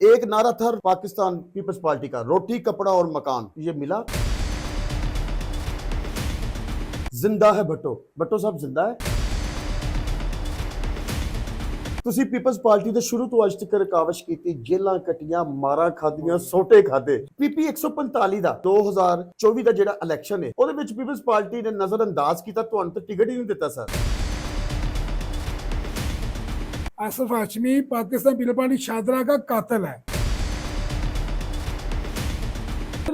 एक नारा था पाकिस्तान पीपल्स पार्टी का, रोटी कपड़ा और मकान। ये मिला? जिंदा है भट्टो। भट्टो साहब जिंदा है। ਤੁਸੀਂ ਪੀਪਲਸ ਪਾਰਟੀ ਦੇ ਸ਼ੁਰੂ ਤੋਂ ਅੱਜ ਤੱਕ ਰਕਾਵਸ਼ ਕੀਤੀ, ਜੇਲਾਂ ਕੱਟੀਆਂ, ਮਾਰਾਂ ਖਾਦੀਆਂ, ਸੋਟੇ ਖਾਦੇ। ਪੀਪੀ 145 ਦਾ 2024 ਦਾ ਜਿਹੜਾ ਇਲੈਕਸ਼ਨ ਹੈ ਉਹਦੇ ਵਿੱਚ ਪੀਪਲਸ ਪਾਰਟੀ ਨੇ ਨਜ਼ਰਅੰਦਾਜ਼ ਕੀਤਾ, ਤੁਹਾਨੂੰ ਤਾਂ ਟਿਕਟ ਹੀ ਨਹੀਂ ਦਿੱਤਾ sir. Asif Hashmi Pakistan peoples party Shahdara का कातिल है।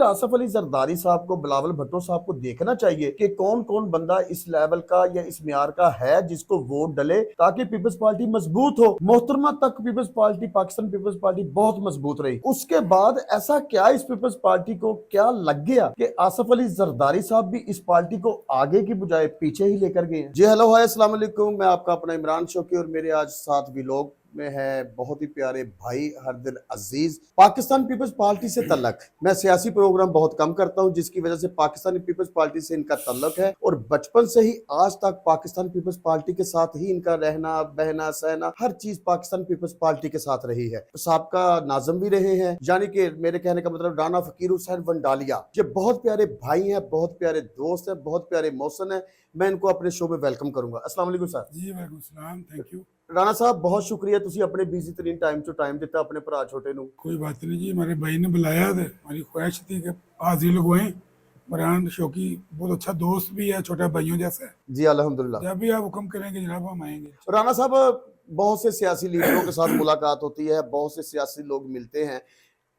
आसिफ अली जरदारी साहब को, बिलावल भुट्टो साहब को देखना चाहिए कि कौन कौन बंदा इस लेवल का या इस म्यार का है जिसको वोट डले ताकि पीपल्स पार्टी मजबूत हो। मोहतरमा तक peoples party, Pakistan peoples party बहुत मजबूत रही। उसके बाद ऐसा क्या इस पीपल्स पार्टी को क्या लग गया कि आसिफ अली जरदारी साहब भी इस पार्टी को आगे की बजाय पीछे ही लेकर गए। जी हेलो, हाय, अस्सलाम वालेकुम। मैं आपका अपना इमरान शौकी और मेरे आज साथ भी लोग में है बहुत ही प्यारे भाई हरदिल अजीज। पाकिस्तान पीपल्स पार्टी से तल्लक, मैं सियासी प्रोग्राम बहुत कम करता हूं जिसकी वजह से पाकिस्तानी पीपल्स पार्टी से इनका तल्लक है और बचपन से ही आज तक पाकिस्तान पीपल्स पार्टी के साथ ही इनका रहना बहना सहना हर चीज पाकिस्तान पीपल्स पार्टी के साथ रही है। साबका नाज़िम भी रहे हैं, यानी कि मेरे कहने का मतलब राना फकीर हुसैन वंडालिया। ये बहुत प्यारे भाई हैं, बहुत प्यारे दोस्त हैं, बहुत प्यारे मौसन हैं। मैं इनको अपने शो में वेलकम करूंगा। अस्सलाम वालेकुम सर। जी वालेकुम सलाम, थैंक यू। राणा साहब बहुत शुक्रिया, ਤੁਸੀਂ ਆਪਣੇ ਬਿਜ਼ੀ ਤਰੀਨ ਟਾਈਮ ਚੋਂ ਟਾਈਮ ਦਿੱਤਾ ਆਪਣੇ ਭਰਾ ਛੋਟੇ ਨੂੰ। कोई बात नहीं जी, हमारे भाई ने बुलाया था, हमारी ख्वाहिश थी कि हाजिर लगवाएं। इमरान शौकी बहुत अच्छा दोस्त भी है, छोटे भाइयों जैसा है। जी अल्हम्दुलिल्लाह। जब भी आप हुक्म करेंगे जनाब हम आएंगे। राणा साहब, बहुत से सियासी लीडरों के साथ मुलाकात होती है, बहुत से सियासी लोग मिलते हैं।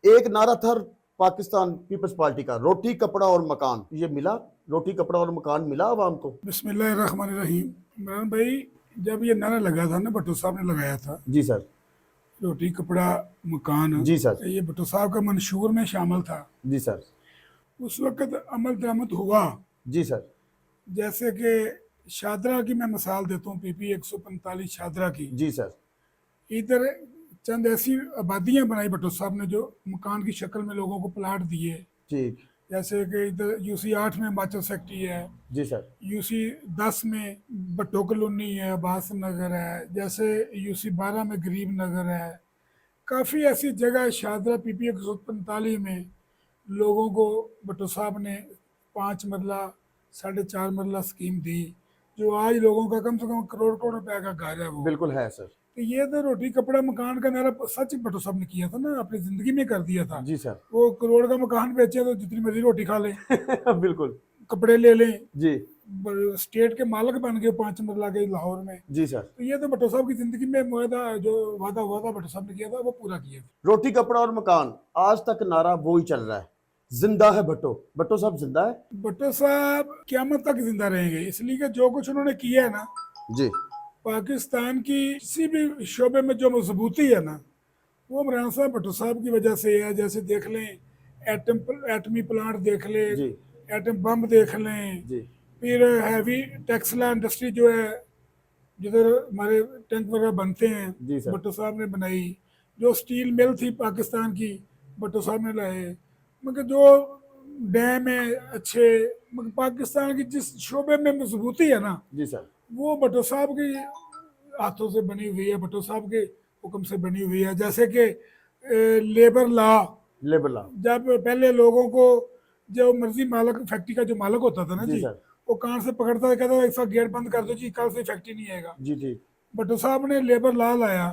एक नारा था पाकिस्तान पीपल्स पार्टी का, रोटी कपड़ा और मकान। ये मिला? रोटी कपड़ा और मकान मिला आवाम को? बिस्मिल्लाहिर्रहमानिर्रहीम। इमरान भाई, जब ये नारा लगा था ना, भट्टो साहब ने लगाया था, जी सर। रोटी कपड़ा मकान, जी सर। ये भट्टो साहब का मंशूर में शामिल था। जी सर। उस वक्त अमल दरामद हुआ। जी सर। जैसे कि शादरा की मैं मिसाल देता हूँ, पीपी 145 शादरा की। जी सर। इधर चंद ऐसी आबादियां बनाई भट्टो साहब ने जो मकान की शक्ल में लोगों को प्लाट दिए। ठीक। जैसे कि इधर यूसी 8 में हिमाचल सेक्ट्री है, जी सर। यूसी 10 में भट्टो कॉलोनी है, अब्बास नगर है, जैसे यूसी 12 में गरीब नगर है। काफ़ी ऐसी जगह शादरा पीपी 145 में लोगों को भट्टो साहब ने 5 मरला 4.5 मरला स्कीम दी, जो आज लोगों का कम से कम करोड़ करोड़ रुपए का घर है वो। बिल्कुल है सर। तो ये तो रोटी कपड़ा मकान का नारा सच भट्टो साहब ने किया था ना, अपनी जिंदगी में कर दिया था। जी सर। वो करोड़ का मकान बेचे तो जितनी मर्जी रोटी खा लें, बिल्कुल। कपड़े ले लें, जी। स्टेट के मालिक बन गए 5 मरला के लाहौर में। जी सर। तो ये तो भट्टो साहब की जिंदगी में मुआहदा जो वादा हुआ था भट्टो साहब ने किया था वो पूरा किया था। रोटी कपड़ा और मकान, आज तक नारा वो ही चल रहा है। जिंदा है भट्टो। भट्टो साहब जिंदा है। भट्टो साहब क़यामत तक जिंदा रहेंगे, इसलिए कि जो कुछ उन्होंने किया है ना, जी। पाकिस्तान की किसी भी शोबे में जो मजबूती है ना, वो इमरान साहब भट्टो साहब की वजह से है। जैसे देख लें एटमी प्लांट देख लें, जी। एटम बम देख लें, जी। फिर हैवी टेक्सला इंडस्ट्री जो है जिधर हमारे टैंक वगैरह बनते हैं, जी सर। भट्टो साहब ने बनाई। जो स्टील मिल थी पाकिस्तान की, भट्टो साहब ने लाए। मगर जो डैम है अच्छे, मगर पाकिस्तान की जिस शोबे में मजबूती है ना, जी सर। वो भट्टो साहब के हाथों से बनी हुई है, भट्टो साहब के हुक्म से बनी हुई है। जैसे कि लेबर लॉ, लेबर लॉ। जब पहले लोगों को जो मर्जी मालिक, फैक्ट्री का जो मालिक होता था ना जी जी, सर। वो कान से पकड़ता था, कहता था एक साथ गेट बंद कर दो जी, कल से फैक्ट्री नहीं आएगा। जी ठीक। भट्टो साहब ने लेबर लॉ लाया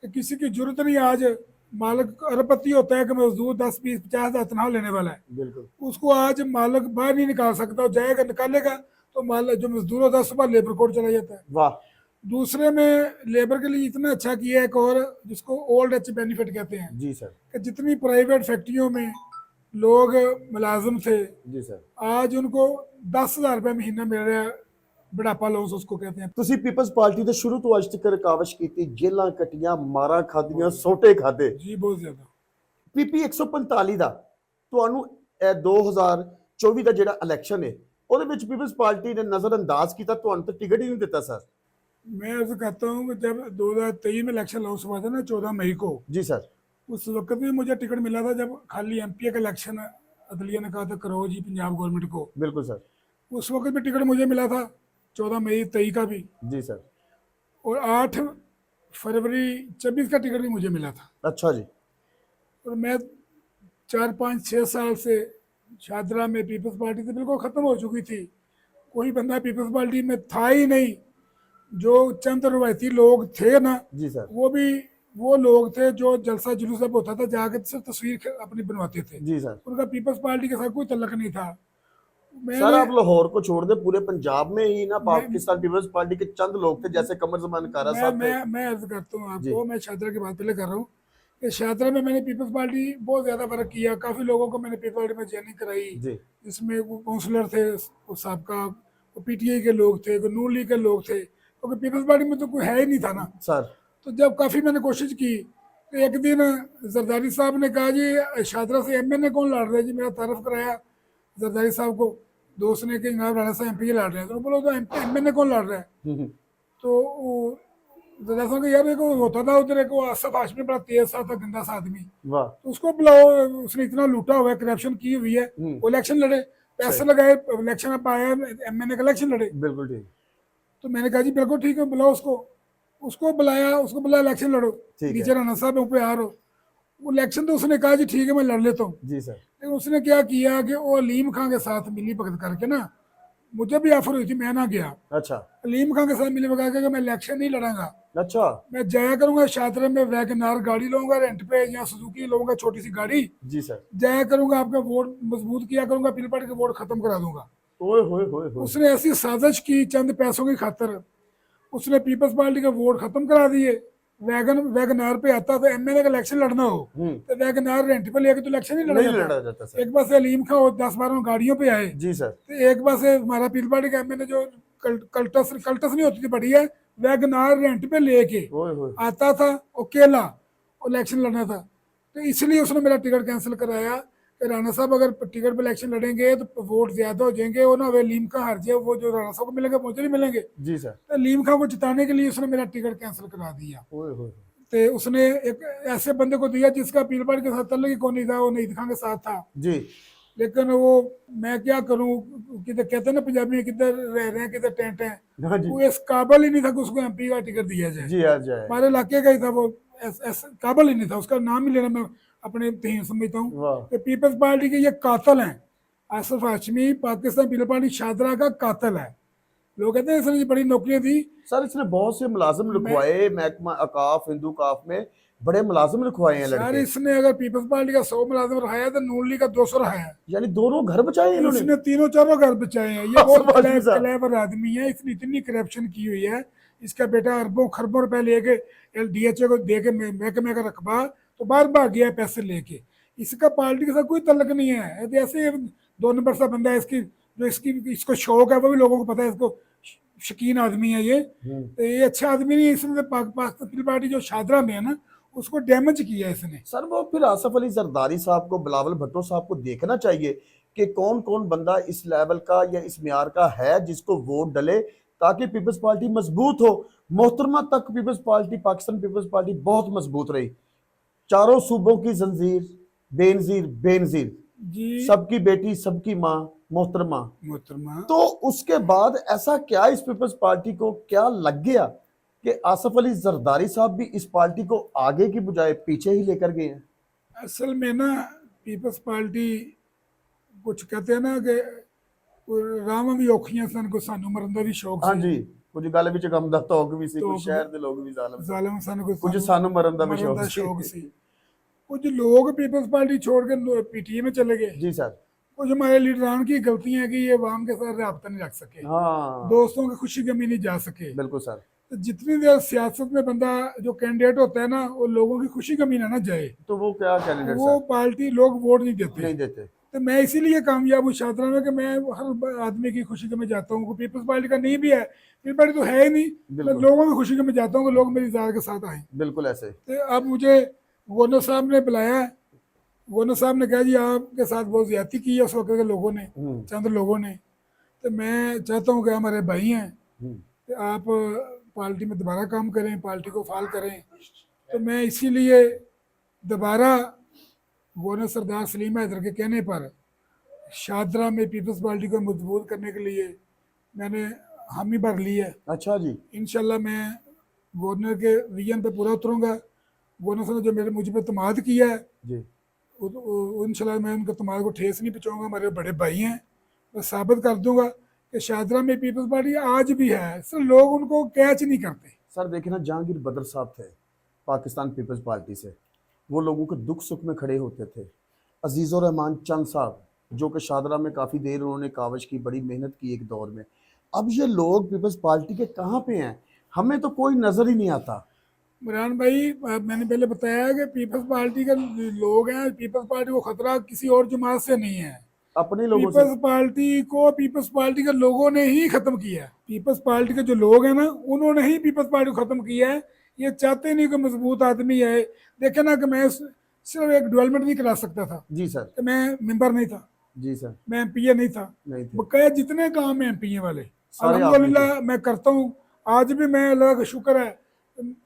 कि किसी की जरूरत नहीं, आज मालिक अरबपति होता है कि मजदूर 10 20 50 हज़ार तनख्वाह लेने वाला है, बिल्कुल। उसको आज मालिक बाहर नहीं निकाल सकता। जाएगा निकालेगा तो मालिक जो मजदूर होता है सुबह लेबर कोड चला जाता है। वाह। दूसरे में लेबर के लिए इतना अच्छा किया है, एक और जिसको ओल्ड एज बेनिफिट कहते हैं, जी सर। कि जितनी प्राइवेट फैक्ट्रियों में लोग मुलाजिम थे, जी सर। आज उनको 10,000 रुपये महीना मिल रहा है, बुढ़ापा लोन्स उसको कहते हैं। ਤੁਸੀਂ ਪੀਪਲਸ ਪਾਰਟੀ ਦੇ ਸ਼ੁਰੂ ਤੋਂ ਅੱਜ ਤੱਕ ਰਕਾਵਸ਼ ਕੀਤੀ, ਜੇਲਾਂ ਕੱਟੀਆਂ, ਮਾਰਾਂ ਖਾਦੀਆਂ, ਸੋਟੇ ਖਾਦੇ। जी बहुत ज्यादा। ਪੀਪੀ 145 ਦਾ ਤੁਹਾਨੂੰ 2024 ਦਾ ਜਿਹੜਾ ਇਲੈਕਸ਼ਨ ਹੈ ਉਹਦੇ ਵਿੱਚ ਪੀਪਲਸ ਪਾਰਟੀ ਨੇ ਨਜ਼ਰਅੰਦਾਜ਼ ਕੀਤਾ, ਤੁਹਾਨੂੰ ਤਾਂ ਟਿਕਟ ਹੀ ਨਹੀਂ ਦਿੱਤਾ ਸਰ। मैं ऐसा कहता हूँ कि जब 2023 में इलेक्शन लॉन्च हुआ था ना 14 मई को, जी सर। उस वक्त भी मुझे टिकट मिला था, जब खाली एमपी का इलेक्शन अदलिया ने कहा था करो जी पंजाब गवर्नमेंट को। बिल्कुल सर। उस वक्त भी टिकट मुझे मिला था 14 मई 23 का भी, जी सर। और 8 फरवरी 24 का टिकट भी मुझे मिला था। अच्छा जी। और मैं 4 5 6 साल से शादरा में पीपल्स पार्टी से बिल्कुल ख़त्म हो चुकी थी। कोई बंदा पीपल्स पार्टी में था ही नहीं। जो चंद रवायती लोग थे ना, जी सर। वो भी वो लोग थे जो जलसा जुलूस जब होता था जाकर सिर्फ तस्वीर अपनी बनवाते थे। जी सर। उनका पीपल्स पार्टी के साथ कोई तल्लक नहीं था। सर मैंने आप लाहौर को छोड़ दे, पूरे पंजाब में ही ना मैं पाकिस्तान पीपल्स पार्टी के चंद लोग थे, जैसे कमर जमान कारा साहब थे। मैं अर्ज करता हूँ जी आपको, मैं शादरा की बात पहले कर रहा हूँ कि शादरा में मैंने पीपल्स पार्टी बहुत ज़्यादा वर्क किया। काफ़ी लोगों को मैंने पीपल्स पार्टी में ज्वाइनिंग कराई, जी। जिसमें वो काउंसलर थे, वो साहबका, वो पीटीआई के लोग थे, वो नून लीग के लोग थे, क्योंकि पीपल्स पार्टी में तो कोई है ही नहीं था ना। सर। तो जब काफ़ी मैंने कोशिश की, तो एक दिन जरदारी साहब ने कहा जी शादरा से एमएनए कौन लड़ रहा है जी। मेरा तारफ़ कराया जरदारी साहब को, दोस्त ने कि जनाब राणा साहब एमपी लड़ रहे हैं। तो बोलो तो एमएनए कौन लड़ रहा है। हम्म। तो जरदारी साहब यार एक होता था उधर, एक वो आसफ हाशमी बड़ा तेज सा था, गंदा सा आदमी, वाह। तो उसको बुलाओ, उसने इतना लूटा हुआ है, करप्शन की हुई है, हम्म। वो इलेक्शन लड़े, पैसे सही। लगाए, इलेक्शन अब आया, एमएनए का इलेक्शन लड़े। बिल्कुल ठीक। तो मैंने कहा जी बिल्कुल ठीक है, बुलाओ उसको। उसको बुलाया, इलेक्शन लड़ो, ठीक है। नीचे राणा साहब ऊपर आ रहो। वो इलेक्शन तो उसने कहा जी ठीक है मैं लड़ लेता हूँ। जी सर। लेकिन उसने क्या किया कि वो अलीम खां के साथ मिली भगत करके ना, मुझे भी ऑफर हुई थी, मैं ना गया। अच्छा। अलीम खां के साथ मिली भगत करके मैं इलेक्शन नहीं लड़ांगा, अच्छा। मैं जाया करूंगा शादरा में, वैगनार गाड़ी लूंगा रेंट पे, या सुजुकी लूंगा छोटी सी गाड़ी, जी सर। जाया करूंगा, आपका वोट मजबूत किया करूंगा, पीपल पार्टी का वोट खत्म करा दूंगा। ओए होए होए होए। उसने ऐसी साजिश की चंद पैसों की खातर, उसने पीपल्स पार्टी का वोट खत्म करा दिए। वैगनार पे आता था, एमएलए का इलेक्शन लड़ना हो हम्म। तो वैगनार रेंट पे लेके तो इलेक्शन नहीं लड़ा नहीं जाता। लड़ा जाता सर। एक बार से अलीम खां और 10 12 गाड़ियों पे आए, जी सर। तो एक बार से हमारा पीपल पार्टी का एमएलए जो कल्टस कल्टस नहीं होती थी बढ़िया, वैगनार रेंट पे लेके ओए होए। आता था, अकेला इलेक्शन लड़ना था। तो इसलिए उसने मेरा टिकट कैंसिल कराया कि राणा साहब अगर टिकट पे इलेक्शन लड़ेंगे तो वोट ज्यादा हो जाएंगे, वो ना वे लीम खां हार जाए, वो जो राणा साहब को मिलेंगे मुझे नहीं मिलेंगे। जी सर। तो लीम खां को जिताने के लिए उसने मेरा टिकट कैंसिल करा दिया। ओए होए। तो उसने एक ऐसे बंदे को दिया जिसका पीर पार के साथ तल्ले की कौन नहीं था, वो नहीं खां के साथ था। जी। लेकिन वो मैं क्या करूं, किधर कहते हैं ना पंजाबी में, किधर रह रहे हैं किधर टेंट है। हाँ जी। वो इस काबल ही नहीं था कि उसको एमपी का टिकट दिया जाए। जी आ जाए। हमारे इलाके का ही था वो, काबल ही नहीं था, उसका नाम ही लेना मैं अपने तहीन समझता हूँ वाह। कि पीपल्स पार्टी के ये कातल हैं। आसफ हाशमी पाकिस्तान पीपल्स पार्टी शादरा का कातल है। लोग कहते हैं इसने जी बड़ी नौकरियां दी। सर इसने बहुत से मुलाजिम मैं लिखवाए, महकमा अकाफ हिंदू काफ में बड़े मुलाजिम लिखवाए हैं सर, लड़के। इसने अगर पीपल्स पार्टी का 100 मुलाजिम रहाया तो नून लीग का 200 रहाया। यानी दोनों घर बचाए इन्होंने। इसने तीनों चारों घर बचाए हैं। ये बहुत आसफ हाशमी साहब। क्लेवर आदमी है, इसने इतनी करप्शन की हुई है। इसका बेटा अरबों खरबों रुपए लेके डीएचए को दे के महकमे का रकबा, तो बार भाग गया है पैसे लेके। इसका पार्टी के साथ कोई तल्लक नहीं है, ऐसे 2 नंबर सा बंदा है। इसकी जो इसको शौक है वो भी लोगों को पता है, इसको शकीन आदमी है ये। तो ये अच्छा आदमी नहीं है। इसने तो पाकिस्तान पार्टी जो शादरा में है ना, उसको डैमेज किया है इसने। सर वो फिर आसफ अली जरदारी साहब को, बिलावल भुट्टो साहब को देखना चाहिए कि कौन कौन बंदा इस लेवल का या इस म्यार का है जिसको वोट डले, ताकि पीपल्स पार्टी मजबूत हो। मोहतरमा तक peoples party, Pakistan peoples party बहुत मजबूत रही। चारों सूबों की जंजीर, बेनजीर बेनजीर, जी सबकी बेटी सबकी माँ मोहतरमा। मोहतरमा, तो उसके बाद ऐसा क्या इस पीपल्स पार्टी को क्या लग गया कि आसफ अली जरदारी साहब भी इस पार्टी को आगे की बजाय पीछे ही लेकर गए हैं। असल में ना पीपल्स पार्टी कुछ कहते हैं ना कि राम भी औखियां सन को सानू मरन का भी शौक हाँ सी। जी, कुछ गल विच गम दा तोक भी सी, तो कुछ शहर दे लोग भी जालम सी, जालिम सन को कुछ सानू मरन दा भी मरन शौक का सी। शौक सी। कुछ लोग पीपल्स पार्टी छोड़ के पीटीए में चले गए। जी सर। कुछ हमारे लीडरान की गलतियां हैं कि ये अवाम के साथ रब्ता नहीं रख सके, हाँ दोस्तों की खुशी गमी नहीं जा सके। बिल्कुल सर। तो जितनी देर सियासत में बंदा जो कैंडिडेट होता है ना, वो लोगों की खुशी गमी ना जाए, तो वो क्या कैंडिडेट वो सर पार्टी लोग वोट नहीं देते। नहीं देते। तो मैं इसीलिए कामयाब हूँ शादरा में कि मैं हर आदमी की खुशी के में जाता हूँ। पीपल्स पार्टी का नहीं भी है, पीपल्स पार्टी तो है ही नहीं, मैं बिल्कुल लोगों की खुशी के में जाता हूँ कि लोग मेरी जार के साथ आए। बिल्कुल ऐसे। तो अब मुझे गवर्नर साहब ने बुलाया है। गवर्नर साहब ने कहा जी आपके साथ बहुत ज्यादती की है उस वक्त के लोगों ने, चंद लोगों ने। तो मैं चाहता हूँ कि हमारे भाई हैं, कि आप पार्टी में दोबारा काम करें, पार्टी को फाल करें। तो मैं इसीलिए दोबारा गवर्नर सरदार सलीम हैदर के कहने पर शादरा में पीपल्स पार्टी को मजबूत करने के लिए मैंने हामी भर ली है। अच्छा जी। इंशाल्लाह मैं गवर्नर के विजन पे पूरा उतरूँगा। वो जो मेरे मुझ पे तमाद किया है, जी इंशाल्लाह मैं उनका तमाद को ठेस नहीं पहुँचाऊंगा। हमारे बड़े भाई हैं, मैं साबित कर दूंगा कि शाहदरा में पीपल्स पार्टी आज भी है, सिर्फ लोग उनको कैच नहीं करते। सर देखे ना, जहांगीर बदर साहब थे पाकिस्तान पीपल्स पार्टी से, वो लोगों के दुख सुख में खड़े होते थे। अजीज़ुर रहमान चंद साहब जो कि शाहदरा में काफ़ी देर उन्होंने कावश की, बड़ी मेहनत की एक दौर में। अब ये लोग पीपल्स पार्टी के कहाँ पे हैं, हमें तो कोई नज़र ही नहीं आता। इमरान भाई, मैंने पहले बताया कि पीपल्स पार्टी के लोग हैं, पीपल्स पार्टी को खतरा किसी और जमात से नहीं है। अपने लोगों से। पीपल्स पार्टी को पीपल्स पार्टी के लोगों ने ही खत्म किया है। पीपल्स पार्टी के जो लोग हैं ना, उन्होंने ही पीपल्स पार्टी को खत्म किया है। ये चाहते नहीं कि मजबूत आदमी है। देखे ना कि मैं सिर्फ एक डेवलपमेंट नहीं करा सकता था जी सर। कि मैं मेंबर नहीं था, जी सर। मैं एमपीए नहीं था। नहीं थे। बकाया जितने काम है एमपीए वाले सारे आपने अल्हम्दुलिल्लाह मैं करता हूँ। आज भी मैं, अल्लाह का शुक्र है,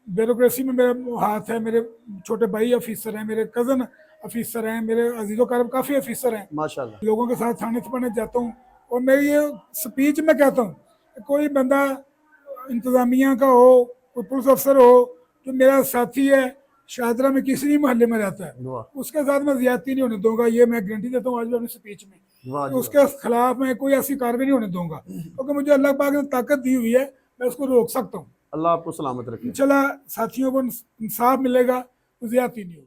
ब्यूरोक्रेसी में मेरा हाथ है। मेरे छोटे भाई ऑफिसर हैं, मेरे कज़न ऑफिसर हैं, मेरे अजीज़ो कारब काफ़ी ऑफिसर हैं। माशाल्लाह। लोगों के साथ थाने से पढ़ने जाता हूँ। और मेरी ये स्पीच में कहता हूँ कि कोई बंदा इंतज़ामिया का हो, कोई पुलिस अफसर हो, जो मेरा साथी है, शाहदरा में किसी भी मोहल्ले में रहता है, वाह उसके साथ मैं ज्यादती नहीं होने दूंगा। ये मैं गारंटी देता हूँ आज भी अपनी स्पीच में वाह कि जी उसके खिलाफ मैं कोई ऐसी कार्रवाई नहीं होने दूंगा, क्योंकि मुझे अल्लाह पाक ने ताकत दी हुई है, मैं उसको रोक सकता हूँ। अल्लाह आपको सलामत रखे। इंशाल्लाह साथियों को इंसाफ मिलेगा, ज्यादती नहीं होगी।